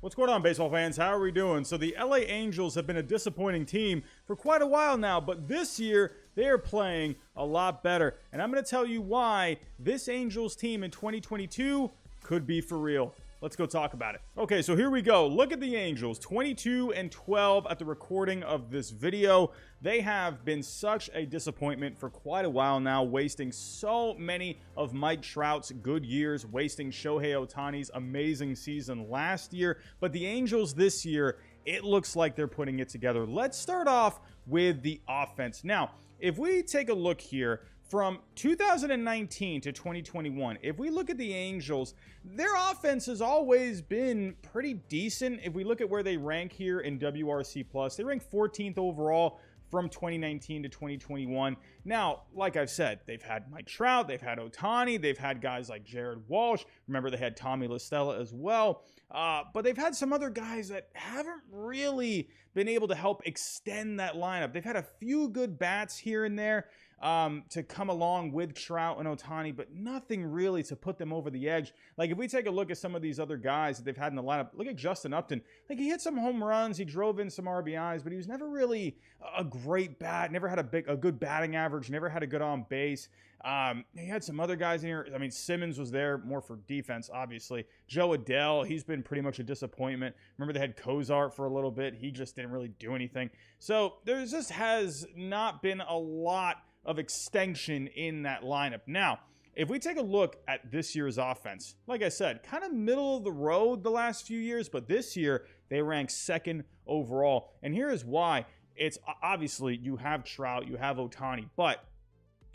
What's going on, baseball fans? How are we doing? So the LA Angels have been a disappointing team for quite a while now, but this year they are playing a lot better. And I'm going to tell you why this Angels team in 2022 could be for real. Let's go talk about it. Okay, so here we go. Look at the Angels, 22-12 at the recording of this video. They have been such a disappointment for quite a while now, wasting so many of Mike Trout's good years, wasting Shohei Ohtani's amazing season last year. But the Angels this year, it looks like they're putting it together. Let's start off with the offense. Now, if we take a look here, from 2019 to 2021, if we look at the Angels, their offense has always been pretty decent. If we look at where they rank here in WRC+, they rank 14th overall from 2019 to 2021. Now, like I've said, they've had Mike Trout, they've had Ohtani, they've had guys like Jared Walsh. Remember, they had Tommy La Stella as well. But they've had some other guys that haven't really been able to help extend that lineup. They've had a few good bats here and there to come along with Trout and Ohtani, but nothing really to put them over the edge. Like, if we take a look at some of these other guys that they've had in the lineup, look at Justin Upton. Like, he hit some home runs, he drove in some RBIs, but he was never really a great bat, never had a good batting average, never had a good on base. He had some other guys in here. I mean, Simmons was there more for defense, obviously. Joe Adele, he's been pretty much a disappointment. Remember, they had Cozart for a little bit. He just didn't really do anything. So there just has not been a lot of extension in that lineup. Now, if we take a look at this year's offense, like I said, kind of middle of the road the last few years, but this year they rank second overall. And here is why. It's obviously you have Trout, you have Ohtani, but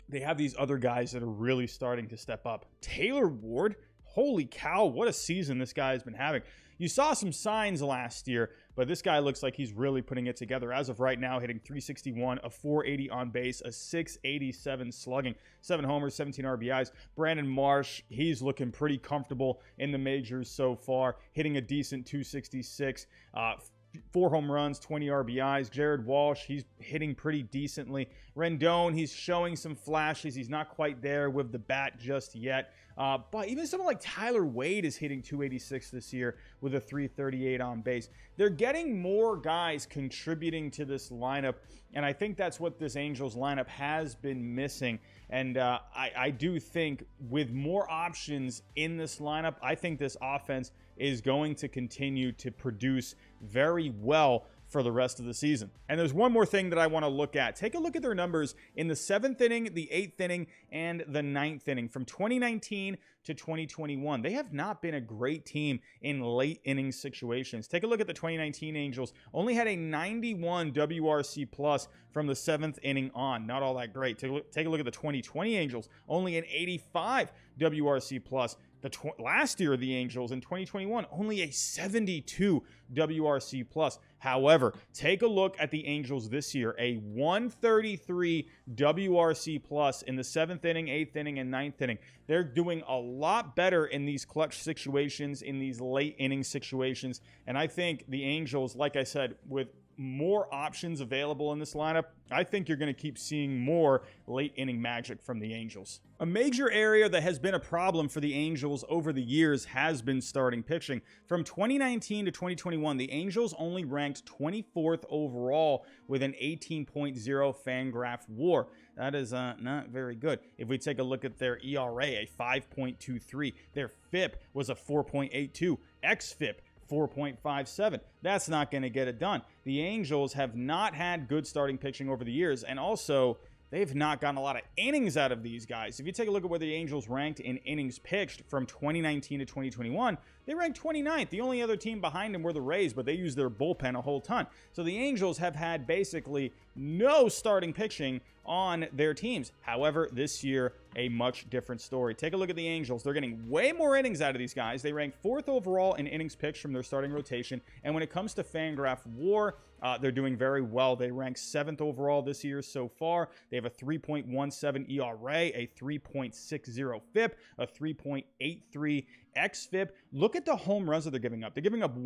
they have these other guys that are really starting to step up. Taylor Ward, holy cow, what a season this guy has been having. You saw some signs last year, but this guy looks like he's really putting it together. As of right now, hitting .361, a .480 on base, a .687 slugging, 7 homers, 17 RBIs. Brandon Marsh, he's looking pretty comfortable in the majors so far, hitting a decent .266, 4 home runs, 20 RBIs. Jared Walsh, he's hitting pretty decently. Rendon, he's showing some flashes. He's not quite there with the bat just yet. But even someone like Tyler Wade is hitting .286 this year with a .338 on base. They're getting more guys contributing to this lineup, and I think that's what this Angels lineup has been missing. And I do think with more options in this lineup, I think this offense is going to continue to produce very well for the rest of the season. And there's one more thing that I want to look at. Take a look at their numbers in the 7th inning, the 8th inning, and the 9th inning from 2019 to 2021. They have not been a great team in late inning situations. Take a look at the 2019 Angels. Only had a 91 WRC plus from the 7th inning on. Not all that great. Take a look at the 2020 Angels. Only an 85 WRC plus. Last year, the Angels in 2021, only a 72 WRC plus. However, take a look at the Angels this year, a 133 WRC plus in the 7th inning, 8th inning, and 9th inning. They're doing a lot better in these clutch situations, in these late inning situations. And I think the Angels, like I said, with more options available in this lineup, I think you're going to keep seeing more late inning magic from the Angels. A major area that has been a problem for the Angels over the years has been starting pitching. From 2019 to 2021, the Angels only ranked 24th overall with an 18.0 Fangraph WAR. That is not very good. If we take a look at their ERA, a 5.23, their FIP was a 4.82, xFIP 4.57. That's not going to get it done. The Angels have not had good starting pitching over the years, and also they've not gotten a lot of innings out of these guys. If you take a look at where the Angels ranked in innings pitched from 2019 to 2021, they ranked 29th. The only other team behind them were the Rays, but they used their bullpen a whole ton. So the Angels have had basically no starting pitching on their teams. However, this year, a much different story. Take a look at the Angels. They're getting way more innings out of these guys. They rank 4th overall in innings pitched from their starting rotation. And when it comes to Fangraph WAR, they're doing very well. They rank 7th overall this year so far. They have a 3.17 ERA, a 3.60 FIP, a 3.83 xFIP. Look at the home runs that they're giving up. They're giving up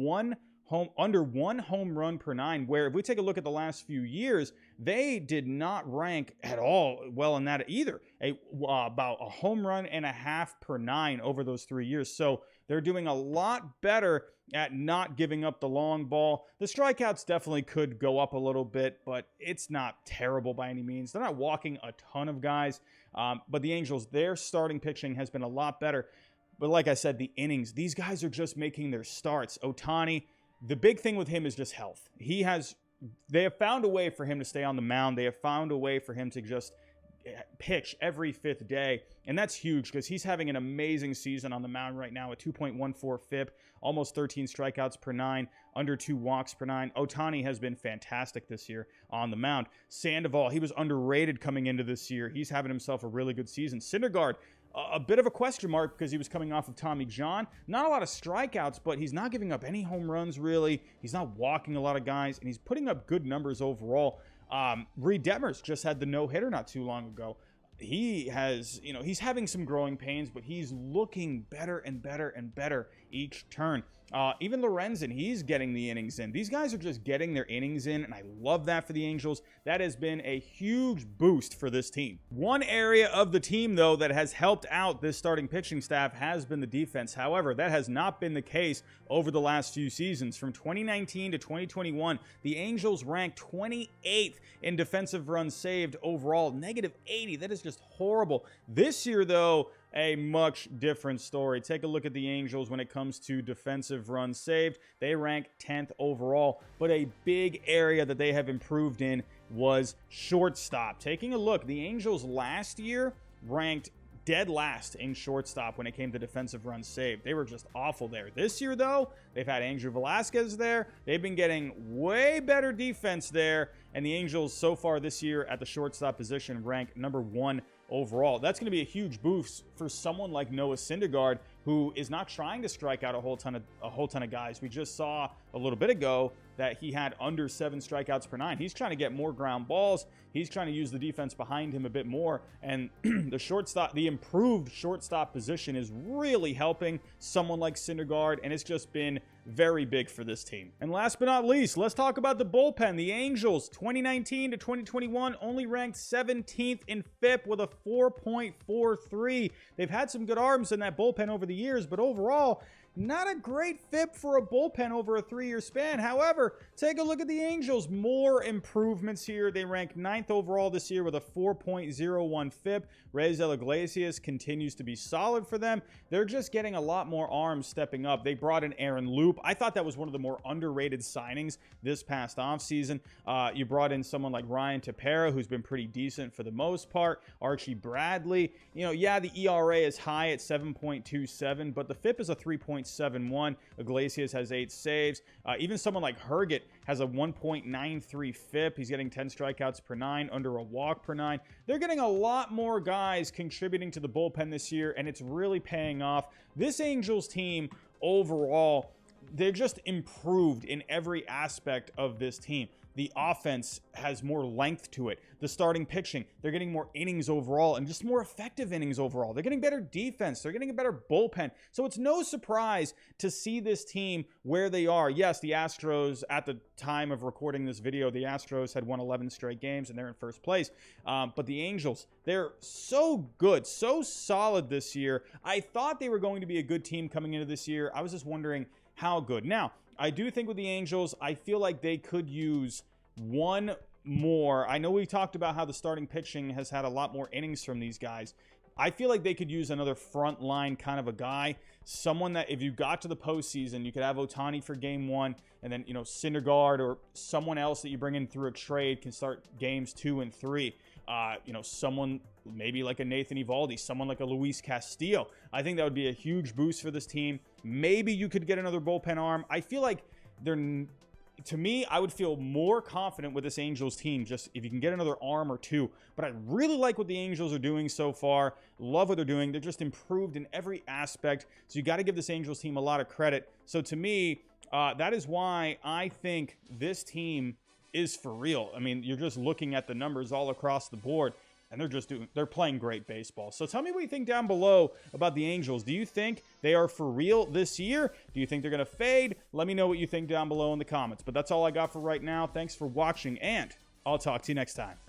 under 1 home run per 9, where if we take a look at the last few years, they did not rank at all well in that either. About a home run and a half per 9 over those 3 years. So They're doing a lot better at not giving up the long ball. The strikeouts definitely could go up a little bit, but it's not terrible by any means. They're not walking a ton of guys, but the Angels, their starting pitching has been a lot better. But like I said, the innings, these guys are just making their starts. Ohtani, the big thing with him is just health. They have found a way for him to stay on the mound. They have found a way for him to just pitch every fifth day, and that's huge because he's having an amazing season on the mound right now, a 2.14 FIP, almost 13 strikeouts per 9, under 2 walks per 9. Ohtani has been fantastic this year on the mound. Sandoval, he was underrated coming into this year. He's having himself a really good season. Syndergaard, a bit of a question mark because he was coming off of Tommy John. Not a lot of strikeouts, but he's not giving up any home runs, really. He's not walking a lot of guys, and he's putting up good numbers overall. Reed Detmers just had the no-hitter not too long ago. He's having some growing pains, but he's looking better and better and better each turn. Even Lorenzen, he's getting the innings in. These guys are just getting their innings in, and I love that for the Angels. That has been a huge boost for this team. One area of the team, though, that has helped out this starting pitching staff has been the defense. However, that has not been the case over the last few seasons. From 2019 to 2021, the Angels ranked 28th in defensive runs saved overall, -80. That is just horrible. This year, though, a much different story. Take a look at the Angels when it comes to defensive runs saved. They rank 10th overall, but a big area that they have improved in was shortstop. Taking a look, the Angels last year ranked dead last in shortstop when it came to defensive runs saved. They were just awful there. This year, though, they've had Andrew Velazquez there. They've been getting way better defense there, and the Angels so far this year at the shortstop position rank number 1 overall. That's going to be a huge boost for someone like Noah Syndergaard, who is not trying to strike out a whole ton of guys. We just saw a little bit ago that he had under 7 strikeouts per 9. He's trying to get more ground balls. He's trying to use the defense behind him a bit more. And the improved shortstop position is really helping someone like Syndergaard, and it's just been very big for this team. And last but not least, let's talk about the bullpen. The Angels, 2019 to 2021, only ranked 17th in FIP with a 4.43. They've had some good arms in that bullpen over the years, but overall, not a great FIP for a bullpen over a 3-year span. However, take a look at the Angels. More improvements here. They ranked 9th overall this year with a 4.01 FIP. Raisel Iglesias continues to be solid for them. They're just getting a lot more arms stepping up. They brought in Aaron Loop. I thought that was one of the more underrated signings this past offseason. You brought in someone like Ryan Tepera, who's been pretty decent for the most part. Archie Bradley. The ERA is high at 7.27, but the FIP is a 3.71. Iglesias has 8 saves. Even someone like Herget has a 1.93 FIP. He's getting 10 strikeouts per 9, under a walk per 9. They're getting a lot more guys contributing to the bullpen this year, and it's really paying off. This Angels team overall, they're just improved in every aspect of this team. The offense has more length to it. The starting pitching, they're getting more innings overall and just more effective innings overall. They're getting better defense. They're getting a better bullpen. So it's no surprise to see this team where they are. Yes, the Astros, at the time of recording this video, the Astros had won 11 straight games and they're in first place. But the Angels, they're so good, so solid this year. I thought they were going to be a good team coming into this year. I was just wondering how good. Now, I do think with the Angels, I feel like they could use one more. I know we talked about how the starting pitching has had a lot more innings from these guys. I feel like they could use another front line kind of a guy, someone that if you got to the postseason, you could have Ohtani for game 1, and then, Syndergaard or someone else that you bring in through a trade can start games 2 and 3. Someone maybe like a Nathan Eovaldi, someone like a Luis Castillo. I think that would be a huge boost for this team. Maybe you could get another bullpen arm. I feel like to me, I would feel more confident with this Angels team just if you can get another arm or 2. But I really like what the Angels are doing so far. Love what they're doing. They're just improved in every aspect. So you got to give this Angels team a lot of credit. So to me, that is why I think this team is for real. I mean, you're just looking at the numbers all across the board, and they're playing great baseball. So tell me what you think down below about the Angels. Do you think they are for real this year? Do you think they're going to fade? Let me know what you think down below in the comments. But that's all I got for right now. Thanks for watching, and I'll talk to you next time.